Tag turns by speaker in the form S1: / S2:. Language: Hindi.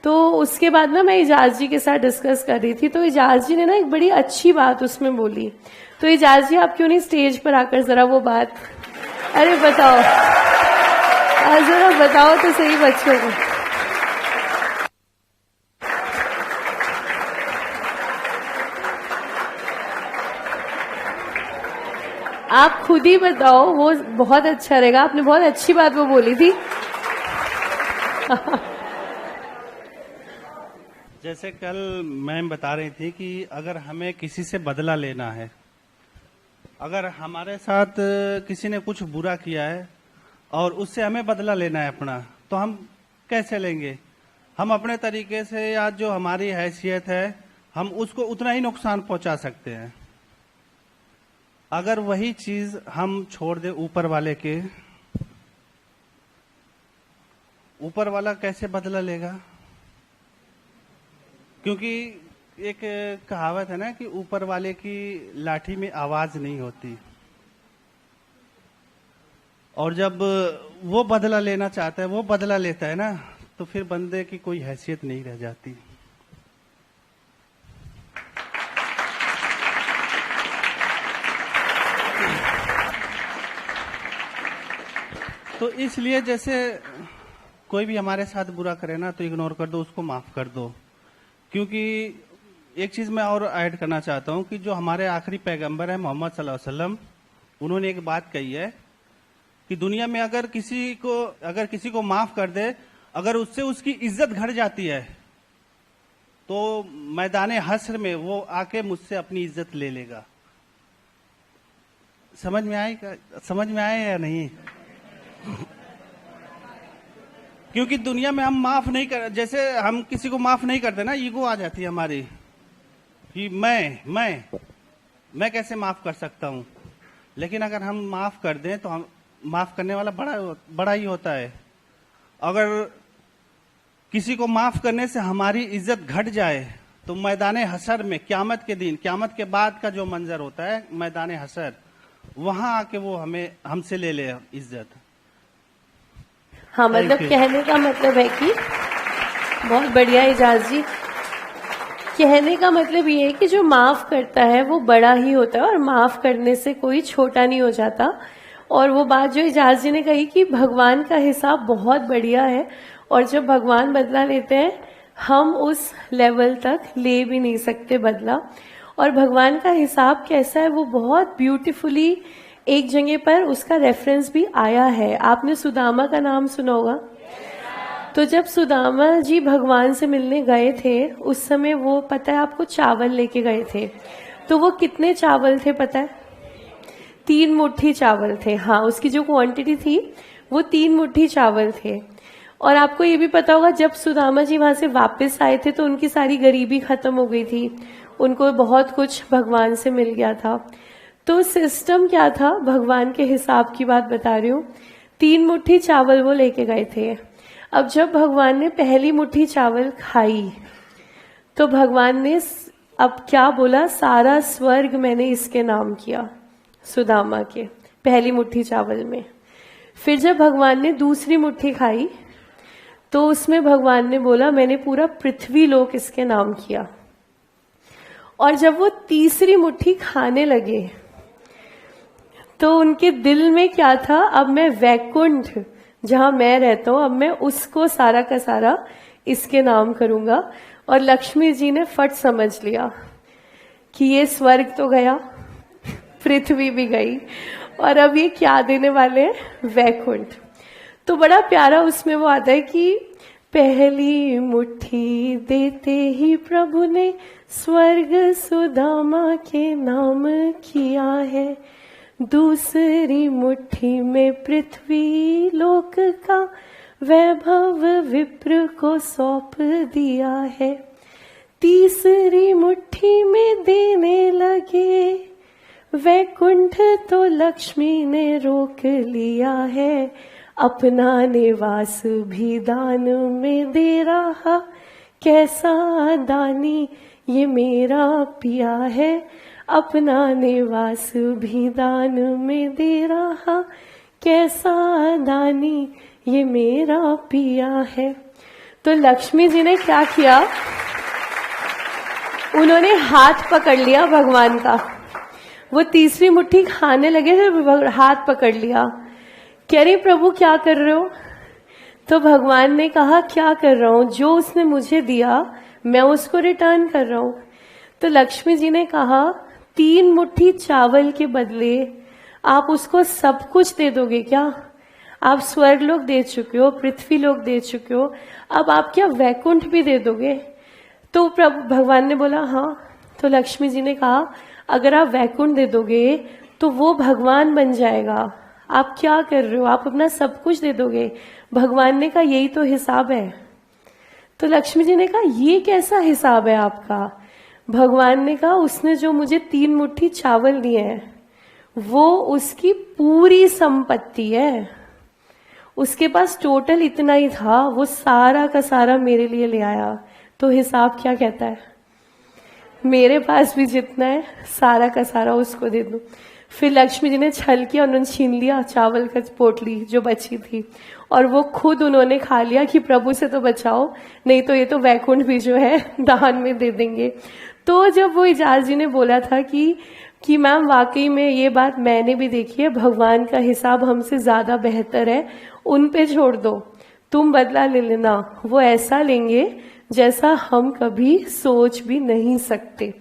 S1: तो उसके बाद ना मैं इजाज जी के साथ डिस्कस कर रही थी, तो इजाज जी ने ना एक बड़ी अच्छी बात उसमें बोली। तो इजाज जी, आप क्यों नहीं स्टेज पर आकर जरा वो बात, अरे बताओ, जरा बताओ तो सही बच्चों को। आप खुद ही बताओ, वो बहुत अच्छा रहेगा। आपने बहुत अच्छी बात वो बोली थी।
S2: जैसे कल मैम बता रही थी कि अगर हमें किसी से बदला लेना है, अगर हमारे साथ किसी ने कुछ बुरा किया है और उससे हमें बदला लेना है अपना, तो हम कैसे लेंगे? हम अपने तरीके से, या जो हमारी हैसियत है, हम उसको उतना ही नुकसान पहुंचा सकते हैं। अगर वही चीज हम छोड़ दे ऊपर वाले के, ऊपर वाला कैसे बदला लेगा? क्योंकि एक कहावत है ना कि ऊपर वाले की लाठी में आवाज नहीं होती, और जब वो बदला लेना चाहता है, वो बदला लेता है ना, तो फिर बंदे की कोई हैसियत नहीं रह जाती। तो इसलिए जैसे कोई भी हमारे साथ बुरा करे ना, तो इग्नोर कर दो, उसको माफ कर दो। क्योंकि एक चीज मैं और ऐड करना चाहता हूं कि जो हमारे आखिरी पैगंबर है मोहम्मद सल्लल्लाहु अलैहि वसल्लम, उन्होंने एक बात कही है कि दुनिया में अगर किसी को माफ कर दे, अगर उससे उसकी इज्जत घट जाती है, तो मैदाने हश्र में वो आके मुझसे अपनी इज्जत ले लेगा। समझ में आए या नहीं? क्योंकि दुनिया में हम माफ नहीं कर, जैसे हम किसी को माफ नहीं करते ना, ईगो आ जाती है हमारी कि मैं कैसे माफ कर सकता हूं। लेकिन अगर हम माफ कर दें तो हम, माफ करने वाला बड़ा ही होता है। अगर किसी को माफ करने से हमारी इज्जत घट जाए, तो मैदान हशर में क़यामत के दिन, क़यामत के बाद का जो मंजर होता है मैदान हशर, वहां आके वो हमसे ले ले इज्जत।
S1: हाँ, मतलब कहने का मतलब है कि बहुत बढ़िया इजाज जी, कहने का मतलब ये है कि जो माफ करता है वो बड़ा ही होता है, और माफ करने से कोई छोटा नहीं हो जाता। और वो बात जो इजाज जी ने कही कि भगवान का हिसाब बहुत बढ़िया है, और जब भगवान बदला लेते हैं, हम उस लेवल तक ले भी नहीं सकते बदला। और भगवान का हिसाब कैसा है, वो बहुत ब्यूटीफुली एक जगह पर उसका रेफरेंस भी आया है। आपने सुदामा का नाम सुना होगा। तो जब सुदामा जी भगवान से मिलने गए थे, उस समय वो, पता है आपको, चावल लेके गए थे। तो वो कितने चावल थे पता है? 3 मुट्ठी चावल थे। हाँ, उसकी जो क्वांटिटी थी वो 3 मुट्ठी चावल थे। और आपको ये भी पता होगा, जब सुदामा जी वहां से वापस आए थे तो उनकी सारी गरीबी खत्म हो गई थी, उनको बहुत कुछ भगवान से मिल गया था। तो सिस्टम क्या था, भगवान के हिसाब की बात बता रही हूँ। 3 मुट्ठी चावल वो लेके गए थे। अब जब भगवान ने पहली मुट्ठी चावल खाई, तो भगवान ने अब क्या बोला, सारा स्वर्ग मैंने इसके नाम किया, सुदामा के पहली मुट्ठी चावल में। फिर जब भगवान ने दूसरी मुट्ठी खाई, तो उसमें भगवान ने बोला, मैंने पूरा पृथ्वी लोक इसके नाम किया। और जब वो तीसरी मुट्ठी खाने लगे, तो उनके दिल में क्या था, अब मैं वैकुंठ जहां मैं रहता हूं, अब मैं उसको सारा का सारा इसके नाम करूंगा। और लक्ष्मी जी ने फट समझ लिया कि ये स्वर्ग तो गया, पृथ्वी भी गई, और अब ये क्या देने वाले हैं, वैकुंठ। तो बड़ा प्यारा उसमें वो आता है कि पहली मुट्ठी देते ही प्रभु ने स्वर्ग सुदामा के नाम किया है, दूसरी मुट्ठी में पृथ्वी लोक का वैभव विप्र को सौंप दिया है, तीसरी मुट्ठी में देने लगे वैकुंठ, तो लक्ष्मी ने रोक लिया है, अपना निवास भी दान में दे रहा, कैसा दानी ये मेरा पिया है, अपना निवास भी दान में दे रहा, कैसा दानी ये मेरा पिया है। तो लक्ष्मी जी ने क्या किया, उन्होंने हाथ पकड़ लिया भगवान का। वो तीसरी मुट्ठी खाने लगे थे, हाथ पकड़ लिया। कह रही प्रभु क्या कर रहे हो? तो भगवान ने कहा क्या कर रहा हूं, जो उसने मुझे दिया मैं उसको रिटर्न कर रहा हूं। तो लक्ष्मी जी ने कहा 3 मुट्ठी चावल के बदले आप उसको सब कुछ दे दोगे क्या? आप स्वर्ग लोक दे चुके हो, पृथ्वी लोक दे चुके हो, अब आप क्या वैकुंठ भी दे दोगे? तो प्रभु भगवान ने बोला हाँ। तो लक्ष्मी जी ने कहा अगर आप वैकुंठ दे दोगे तो वो भगवान बन जाएगा, आप क्या कर रहे हो, आप अपना सब कुछ दे दोगे। भगवान ने कहा यही तो हिसाब है। तो लक्ष्मी जी ने कहा ये कैसा हिसाब है आपका? भगवान ने कहा उसने जो मुझे 3 मुट्ठी चावल दिए हैं वो उसकी पूरी संपत्ति है, उसके पास टोटल इतना ही था, वो सारा का सारा मेरे लिए ले आया। तो हिसाब क्या कहता है, मेरे पास भी जितना है सारा का सारा उसको दे दूं। फिर लक्ष्मी जी ने छल किया, उन्होंने छीन लिया चावल का पोटली जो बची थी और वो खुद उन्होंने खा लिया कि प्रभु से तो बचाओ, नहीं तो ये तो वैकुंठ भी जो है दान में दे देंगे। तो जब वो इजाज जी ने बोला था कि मैम वाकई में ये बात मैंने भी देखी है, भगवान का हिसाब हमसे ज्यादा बेहतर है, उन पे छोड़ दो, तुम बदला ले लेना, वो ऐसा लेंगे जैसा हम कभी सोच भी नहीं सकते।